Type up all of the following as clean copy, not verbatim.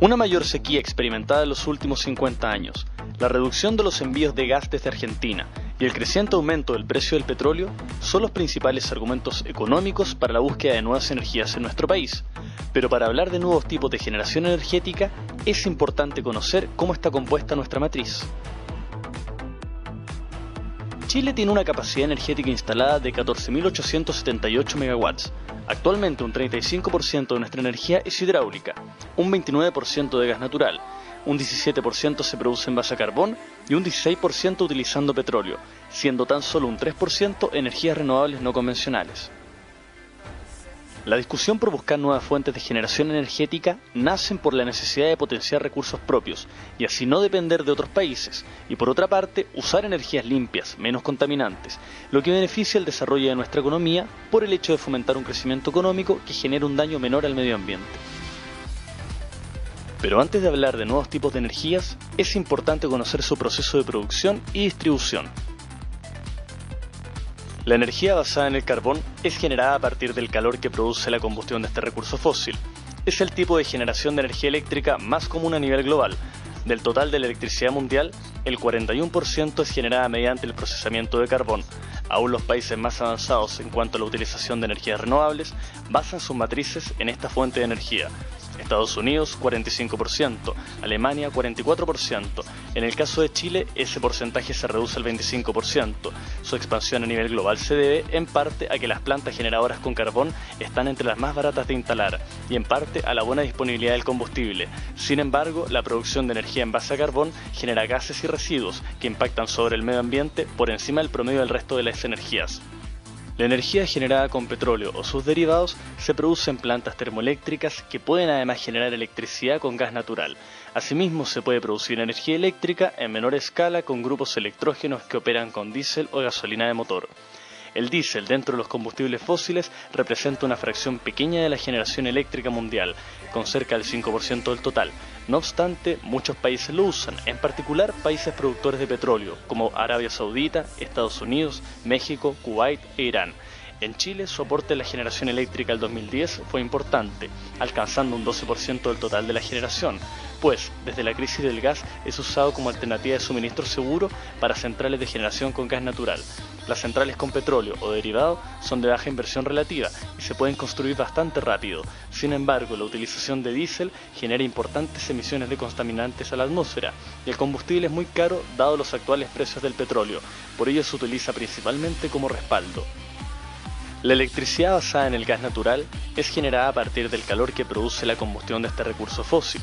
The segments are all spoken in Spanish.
Una mayor sequía experimentada en los últimos 50 años, la reducción de los envíos de gas desde Argentina y el creciente aumento del precio del petróleo son los principales argumentos económicos para la búsqueda de nuevas energías en nuestro país. Pero para hablar de nuevos tipos de generación energética, es importante conocer cómo está compuesta nuestra matriz. Chile tiene una capacidad energética instalada de 14.878 megawatts. Actualmente un 35% de nuestra energía es hidráulica, un 29% de gas natural, un 17% se produce en base a carbón y un 16% utilizando petróleo, siendo tan solo un 3% energías renovables no convencionales. La discusión por buscar nuevas fuentes de generación energética nacen por la necesidad de potenciar recursos propios y así no depender de otros países, y por otra parte usar energías limpias, menos contaminantes, lo que beneficia el desarrollo de nuestra economía por el hecho de fomentar un crecimiento económico que genera un daño menor al medio ambiente. Pero antes de hablar de nuevos tipos de energías, es importante conocer su proceso de producción y distribución. La energía basada en el carbón es generada a partir del calor que produce la combustión de este recurso fósil. Es el tipo de generación de energía eléctrica más común a nivel global. Del total de la electricidad mundial, el 41% es generada mediante el procesamiento de carbón. Aún los países más avanzados en cuanto a la utilización de energías renovables basan sus matrices en esta fuente de energía. Estados Unidos 45%, Alemania 44%. En el caso de Chile, ese porcentaje se reduce al 25%. Su expansión a nivel global se debe, en parte, a que las plantas generadoras con carbón están entre las más baratas de instalar y, en parte, a la buena disponibilidad del combustible. Sin embargo, la producción de energía en base a carbón genera gases y residuos que impactan sobre el medio ambiente por encima del promedio del resto de las energías. La energía generada con petróleo o sus derivados se produce en plantas termoeléctricas que pueden además generar electricidad con gas natural. Asimismo, se puede producir energía eléctrica en menor escala con grupos electrógenos que operan con diésel o gasolina de motor. El diésel dentro de los combustibles fósiles representa una fracción pequeña de la generación eléctrica mundial, con cerca del 5% del total. No obstante, muchos países lo usan, en particular países productores de petróleo, como Arabia Saudita, Estados Unidos, México, Kuwait e Irán. En Chile, su aporte en la generación eléctrica del 2010 fue importante, alcanzando un 12% del total de la generación, pues desde la crisis del gas es usado como alternativa de suministro seguro para centrales de generación con gas natural. Las centrales con petróleo o derivado son de baja inversión relativa y se pueden construir bastante rápido. Sin embargo, la utilización de diésel genera importantes emisiones de contaminantes a la atmósfera y el combustible es muy caro dado los actuales precios del petróleo, por ello se utiliza principalmente como respaldo. La electricidad basada en el gas natural es generada a partir del calor que produce la combustión de este recurso fósil.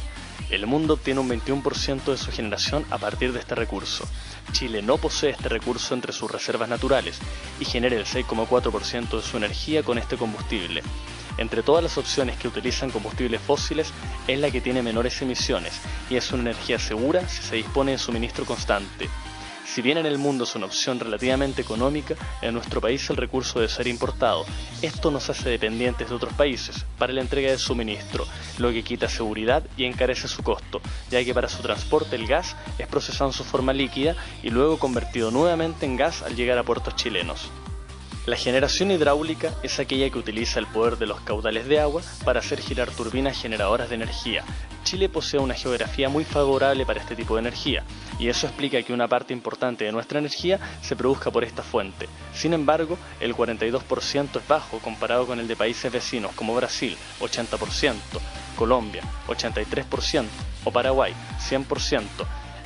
El mundo obtiene un 21% de su generación a partir de este recurso. Chile no posee este recurso entre sus reservas naturales y genera el 6,4% de su energía con este combustible. Entre todas las opciones que utilizan combustibles fósiles, es la que tiene menores emisiones y es una energía segura si se dispone de suministro constante. Si bien en el mundo es una opción relativamente económica, en nuestro país el recurso debe ser importado. Esto nos hace dependientes de otros países para la entrega de suministro, lo que quita seguridad y encarece su costo, ya que para su transporte el gas es procesado en su forma líquida y luego convertido nuevamente en gas al llegar a puertos chilenos. La generación hidráulica es aquella que utiliza el poder de los caudales de agua para hacer girar turbinas generadoras de energía. Chile posee una geografía muy favorable para este tipo de energía, y eso explica que una parte importante de nuestra energía se produzca por esta fuente. Sin embargo, el 42% es bajo comparado con el de países vecinos como Brasil, 80%, Colombia, 83%, o Paraguay, 100%,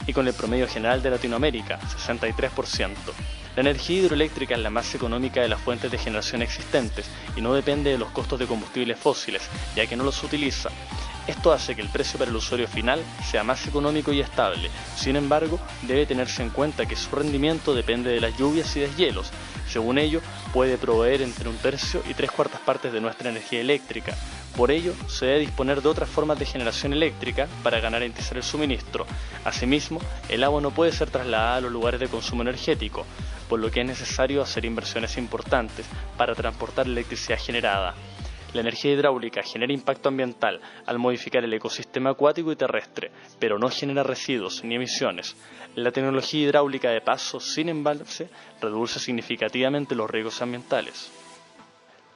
y con el promedio general de Latinoamérica, 63%. La energía hidroeléctrica es la más económica de las fuentes de generación existentes y no depende de los costos de combustibles fósiles, ya que no los utiliza. Esto hace que el precio para el usuario final sea más económico y estable. Sin embargo, debe tenerse en cuenta que su rendimiento depende de las lluvias y deshielos. Según ello, puede proveer entre 1/3 y 3/4 partes de nuestra energía eléctrica. Por ello, se debe disponer de otras formas de generación eléctrica para garantizar el suministro. Asimismo, el agua no puede ser trasladada a los lugares de consumo energético, por lo que es necesario hacer inversiones importantes para transportar la electricidad generada. La energía hidráulica genera impacto ambiental al modificar el ecosistema acuático y terrestre, pero no genera residuos ni emisiones. La tecnología hidráulica de paso sin embalse reduce significativamente los riesgos ambientales.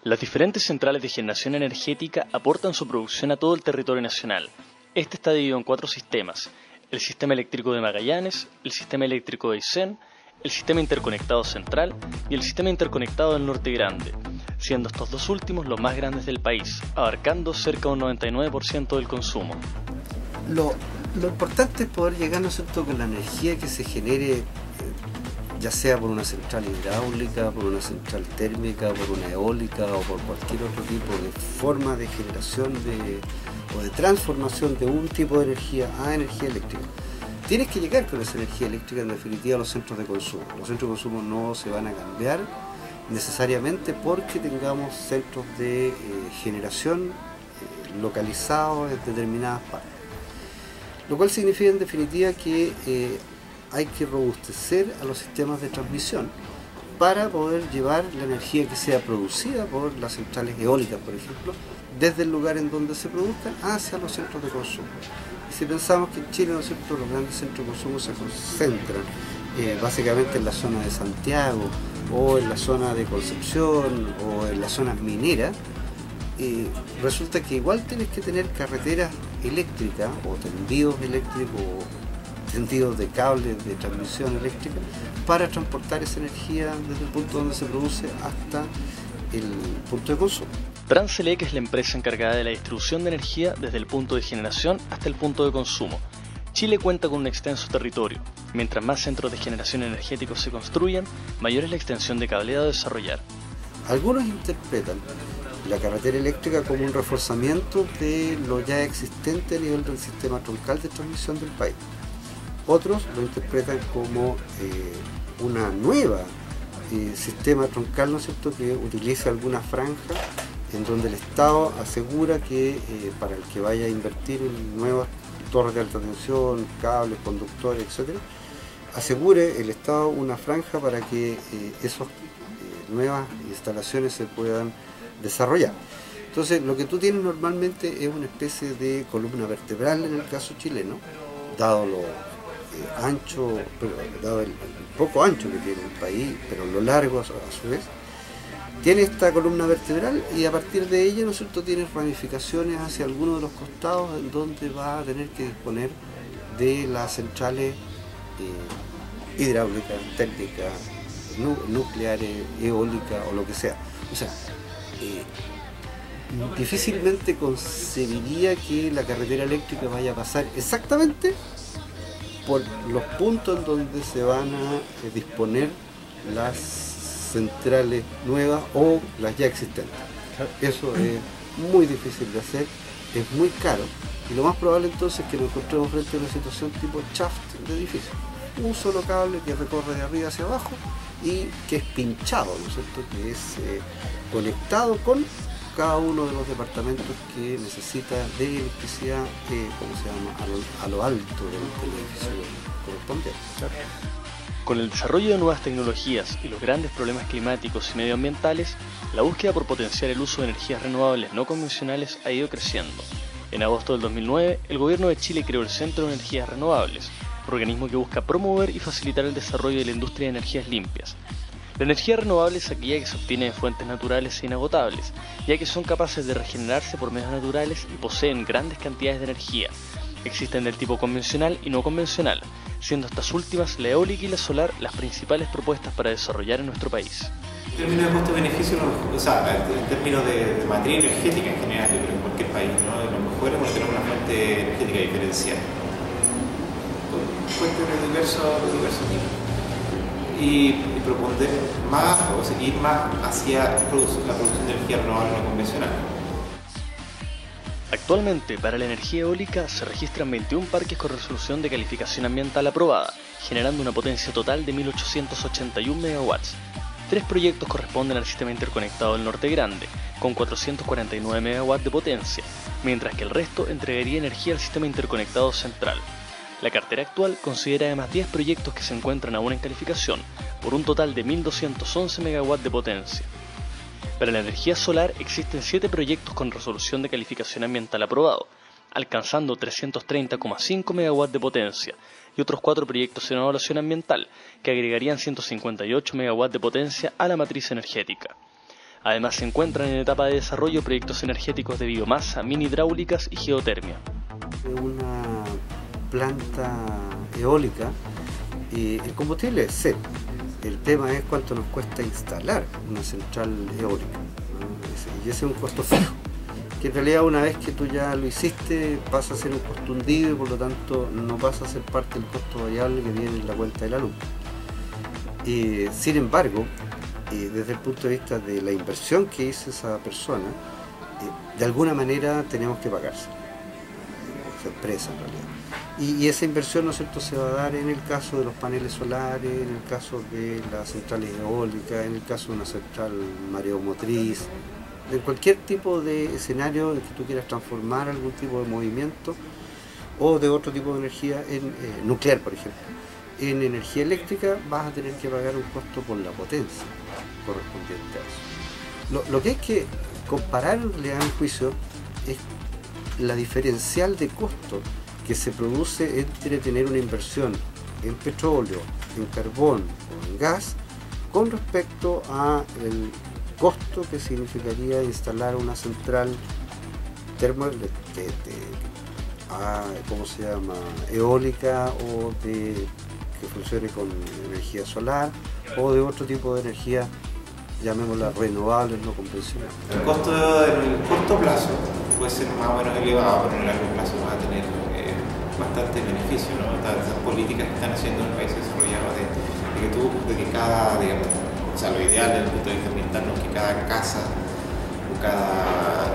Las diferentes centrales de generación energética aportan su producción a todo el territorio nacional. Este está dividido en 4 sistemas: el sistema eléctrico de Magallanes, el sistema eléctrico de Aysén, el sistema interconectado central y el sistema interconectado del Norte Grande, siendo estos 2 últimos los más grandes del país, abarcando cerca de un 99% del consumo. Lo importante es poder llegar, ¿no es cierto?, con la energía que se genere, ya sea por una central hidráulica, por una central térmica, por una eólica o por cualquier otro tipo de forma de generación o de transformación de un tipo de energía a energía eléctrica. Tienes que llegar con esa energía eléctrica en definitiva a los centros de consumo. Los centros de consumo no se van a cambiar necesariamente porque tengamos centros de generación localizados en determinadas partes. Lo cual significa en definitiva que hay que robustecer a los sistemas de transmisión para poder llevar la energía que sea producida por las centrales eólicas, por ejemplo, desde el lugar en donde se produzcan hacia los centros de consumo. Y si pensamos que en Chile, ¿no es cierto?, los grandes centros de consumo se concentran básicamente en la zona de Santiago o en la zona de Concepción o en las zonas mineras, resulta que igual tienes que tener carreteras eléctricas o tendidos eléctricos o tendidos de cables de transmisión eléctrica para transportar esa energía desde el punto donde se produce hasta el punto de consumo. Transelec es la empresa encargada de la distribución de energía desde el punto de generación hasta el punto de consumo. Chile cuenta con un extenso territorio. Mientras más centros de generación energéticos se construyan, mayor es la extensión de cableado a desarrollar. Algunos interpretan la carretera eléctrica como un reforzamiento de lo ya existente a nivel del sistema troncal de transmisión del país. Otros lo interpretan como una nueva sistema troncal, ¿no es cierto?, que utiliza alguna franja en donde el Estado asegura que para el que vaya a invertir en nuevas torres de alta tensión, cables, conductores, etc., asegure el Estado una franja para que esas nuevas instalaciones se puedan desarrollar. Entonces, lo que tú tienes normalmente es una especie de columna vertebral en el caso chileno, dado lo ancho, dado el poco ancho que tiene el país, pero lo largo a su vez. Tiene esta columna vertebral y a partir de ella, ¿no es cierto?, tiene ramificaciones hacia algunos de los costados en donde va a tener que disponer de las centrales hidráulicas, térmicas, nucleares, eólicas o lo que sea. O sea, difícilmente concebiría que la carretera eléctrica vaya a pasar exactamente por los puntos en donde se van a disponer las centrales nuevas o las ya existentes. Eso es muy difícil de hacer, es muy caro y lo más probable entonces es que nos encontremos frente a una situación tipo shaft de edificio. Un solo cable que recorre de arriba hacia abajo y que es pinchado, ¿no es cierto?, que es conectado con cada uno de los departamentos que necesita de electricidad, a lo alto del edificio correspondiente. Con el desarrollo de nuevas tecnologías y los grandes problemas climáticos y medioambientales, la búsqueda por potenciar el uso de energías renovables no convencionales ha ido creciendo. En agosto del 2009, el gobierno de Chile creó el Centro de Energías Renovables, organismo que busca promover y facilitar el desarrollo de la industria de energías limpias. La energía renovable es aquella que se obtiene de fuentes naturales e inagotables, ya que son capaces de regenerarse por medios naturales y poseen grandes cantidades de energía. Existen del tipo convencional y no convencional, siendo estas últimas, la eólica y la solar, las principales propuestas para desarrollar en nuestro país. En términos de costo-beneficio, o sea, en términos de materia energética en general, yo creo que en cualquier país, ¿no? Lo mejor es porque tenemos una fuente energética diferencial, con fuentes de diversos tipos. Y proponer más o seguir más hacia la producción de energía renovable no convencional. Actualmente, para la energía eólica se registran 21 parques con resolución de calificación ambiental aprobada, generando una potencia total de 1.881 MW. 3 proyectos corresponden al sistema interconectado del Norte Grande, con 449 MW de potencia, mientras que el resto entregaría energía al sistema interconectado central. La cartera actual considera además 10 proyectos que se encuentran aún en calificación, por un total de 1.211 MW de potencia. Para la energía solar existen 7 proyectos con resolución de calificación ambiental aprobado, alcanzando 330,5 MW de potencia, y otros 4 proyectos en evaluación ambiental, que agregarían 158 MW de potencia a la matriz energética. Además se encuentran en etapa de desarrollo proyectos energéticos de biomasa, mini hidráulicas y geotermia. de una planta eólica, el combustible es cero. El tema es cuánto nos cuesta instalar una central eólica, ¿no? Y ese es un costo fijo, que en realidad una vez que tú ya lo hiciste pasa a ser un costo hundido y por lo tanto no pasa a ser parte del costo variable que viene en la cuenta de la luz. Sin embargo, desde el punto de vista de la inversión que hizo esa persona, de alguna manera tenemos que pagarse, esa empresa en realidad. Y esa inversión, ¿no es cierto?, se va a dar en el caso de los paneles solares, en el caso de las centrales eólicas, en el caso de una central mareomotriz, en cualquier tipo de escenario en que tú quieras transformar algún tipo de movimiento o de otro tipo de energía, en nuclear por ejemplo. En energía eléctrica vas a tener que pagar un costo por la potencia correspondiente a eso. Lo que hay que comparar en realidad, en mi juicio, es la diferencial de costo que se produce entre tener una inversión en petróleo, en carbón o en gas con respecto a el costo que significaría instalar una central eólica o que funcione con energía solar o de otro tipo de energía, llamémosla renovables, no convencionales. El costo en el corto plazo puede ser más o menos elevado, pero en el largo plazo va a tener bastante beneficio, ¿no? Esas políticas que están haciendo en países desarrollados de que cada, digamos, o sea, lo ideal desde el punto de vista ambiental, ¿no?, que cada casa o cada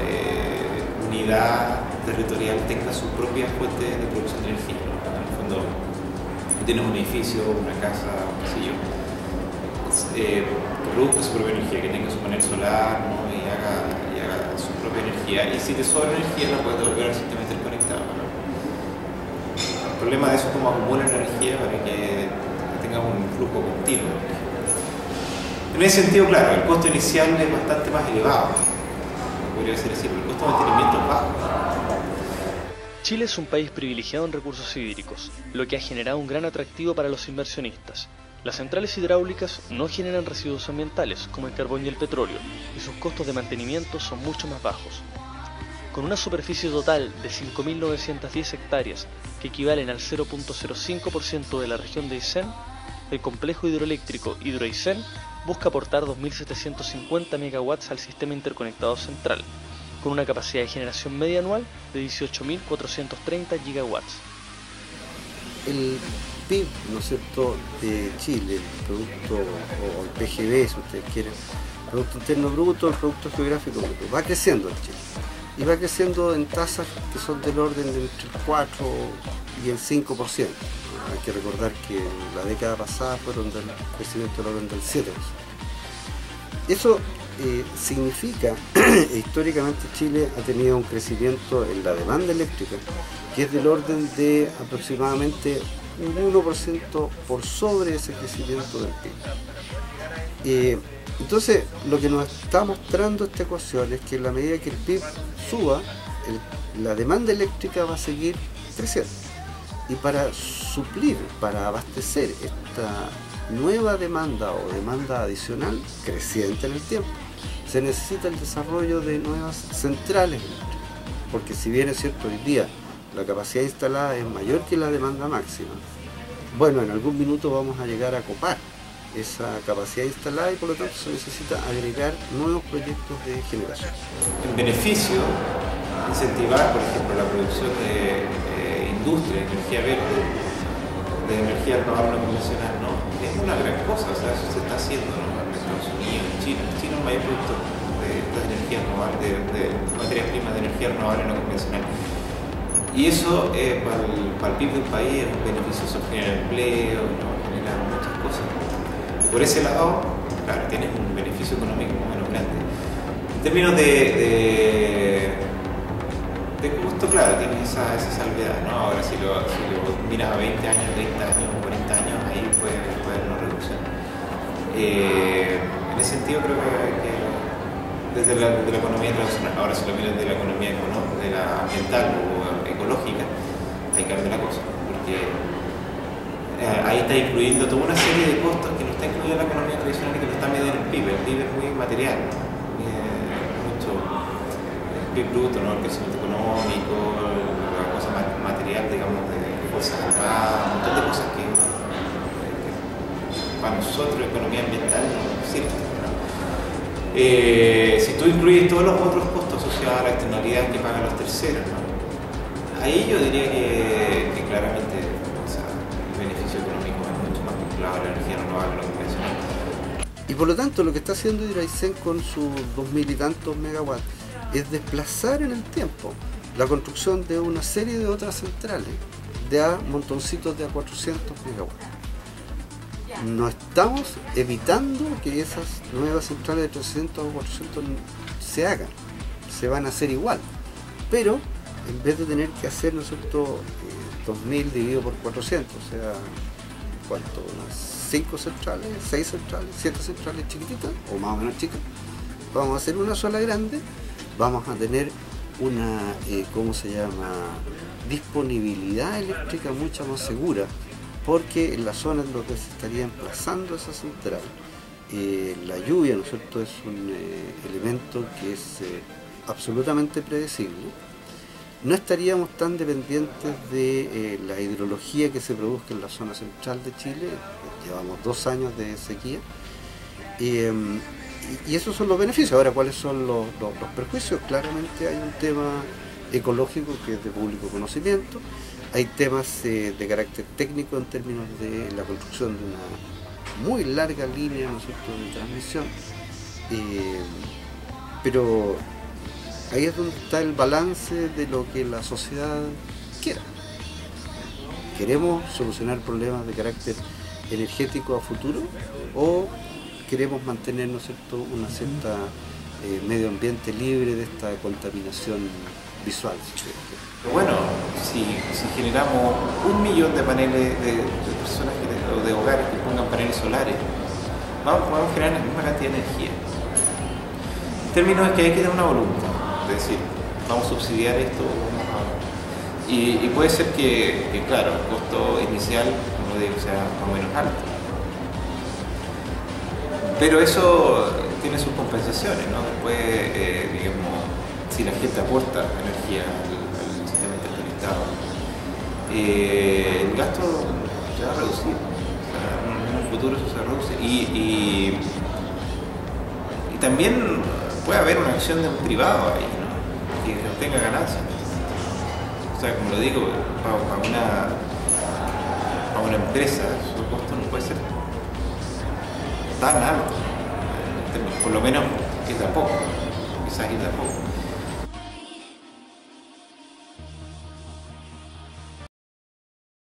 unidad territorial tenga su propia fuente de producción de energía, ¿no? En el fondo, tienes un edificio, una casa, qué sé yo, que produzca su propia energía, que tenga su panel solar, ¿no?, y haga su propia energía, y si te sobra energía la puedes devolver al sistema interconectado, ¿no? El problema de eso es cómo acumular energía para que tengas un flujo continuo. En ese sentido, claro, el costo inicial es bastante más elevado, podría ser así, pero el costo de mantenimiento es bajo. Chile es un país privilegiado en recursos hídricos, lo que ha generado un gran atractivo para los inversionistas. Las centrales hidráulicas no generan residuos ambientales, como el carbón y el petróleo, y sus costos de mantenimiento son mucho más bajos. Con una superficie total de 5.910 hectáreas, que equivalen al 0.05% de la región de Aysén, el complejo hidroeléctrico Hidroaysén busca aportar 2.750 megawatts al sistema interconectado central, con una capacidad de generación media anual de 18.430 gigawatts. El PIB, ¿no es cierto?, de Chile, el producto, o el PGB, si ustedes quieren, Producto Interno Bruto, el Producto Geográfico Bruto, va creciendo en Chile. Y va creciendo en tasas que son del orden de entre el 4 y el 5%. Hay que recordar que la década pasada fueron del crecimiento del orden del 7%. Eso significa que históricamente Chile ha tenido un crecimiento en la demanda eléctrica que es del orden de aproximadamente un 1% por sobre ese crecimiento del PIB. Entonces, lo que nos está mostrando esta ecuación es que en la medida que el PIB suba, la demanda eléctrica va a seguir creciendo. Y para suplir, para abastecer esta nueva demanda o demanda adicional creciente en el tiempo, se necesita el desarrollo de nuevas centrales eléctricas. Porque si bien es cierto, hoy día la capacidad instalada es mayor que la demanda máxima, bueno, en algún minuto vamos a llegar a copar esa capacidad instalada y por lo tanto se necesita agregar nuevos proyectos de generación. En beneficio, incentivar, por ejemplo, la producción de industria, de energía verde, de energía renovable no convencional, ¿no? Es una gran cosa, o sea, eso se está haciendo, ¿no?, en Estados Unidos, en China. China es un mayor productor de estas energías renovables, de materias primas de energía renovable no convencional. Y eso para el PIB del país es un beneficioso, genera empleo, ¿no?, genera muchas cosas. Por ese lado, claro, tienes un beneficio económico más o menos grande. En términos de costo, claro, tienes esa salvedad, ¿no? Ahora si lo miras a 20 años, 30 años, 40 años, ahí puede haber una reducción. En ese sentido creo que desde la economía tradicional, ahora si lo miras de la economía de la ambiental o ecológica, ahí cambia la cosa, porque ahí está incluyendo toda una serie de costos que no está incluida en la economía tradicional y que no está medida en el PIB. El PIB es muy material, mucho PIB bruto, ¿no? El crecimiento económico, la cosa material, digamos, de fuerzas armadas, un montón de cosas que para nosotros, economía ambiental, no sirven, ¿no? Si tú incluyes todos los otros costos asociados a la externalidad que pagan los terceros, ¿no? Ahí yo diría que claramente, o sea, el beneficio económico es mucho más vinculado a la energía renovable, lo convencional. Y por lo tanto lo que está haciendo Hidroaicén con sus 2000 y tantos megawatts es desplazar en el tiempo la construcción de una serie de otras centrales de a montoncitos de a 400 megawatts. No estamos evitando que esas nuevas centrales de 300 o 400 se hagan, se van a hacer igual, pero en vez de tener que hacer, ¿no es cierto?, 2000 dividido por 400, o sea, ¿cuánto? Unas 5 centrales, 6 centrales, 7 centrales chiquititas, o más o menos chicas. Vamos a hacer una sola grande, vamos a tener una, ¿cómo se llama?, disponibilidad eléctrica mucho más segura, porque en la zona en donde se estaría emplazando esa central, la lluvia, ¿no es cierto?, es un elemento que es absolutamente predecible. No estaríamos tan dependientes de la hidrología que se produzca en la zona central de Chile. Llevamos 2 años de sequía, y esos son los beneficios. Ahora, ¿cuáles son los perjuicios? Claramente hay un tema ecológico que es de público conocimiento, hay temas de carácter técnico en términos de la construcción de una muy larga línea, ¿no es cierto?, de transmisión, pero ahí es donde está el balance de lo que la sociedad quiera. ¿Queremos solucionar problemas de carácter energético a futuro o queremos mantener, ¿no es cierto?, una cierta medio ambiente libre de esta contaminación visual? Pero bueno, si generamos 1 millón de paneles de personas o de hogares que pongan paneles solares, vamos a generar la misma cantidad de energía. En términos de que hay que dar una voluntad, es decir, vamos a subsidiar esto, y puede ser que, claro, el costo inicial, como digo, sea más o menos alto. Pero eso tiene sus compensaciones, ¿no? Después, digamos, si la gente aporta energía al sistema interconectado, el gasto se va a reducir. O sea, en un futuro eso se reduce. Y también puede haber una acción de un privado ahí, ¿no?, que obtenga ganancias. O sea, como lo digo, para una empresa su costo no puede ser tan alto, por lo menos ir de a poco, quizás ir de a poco.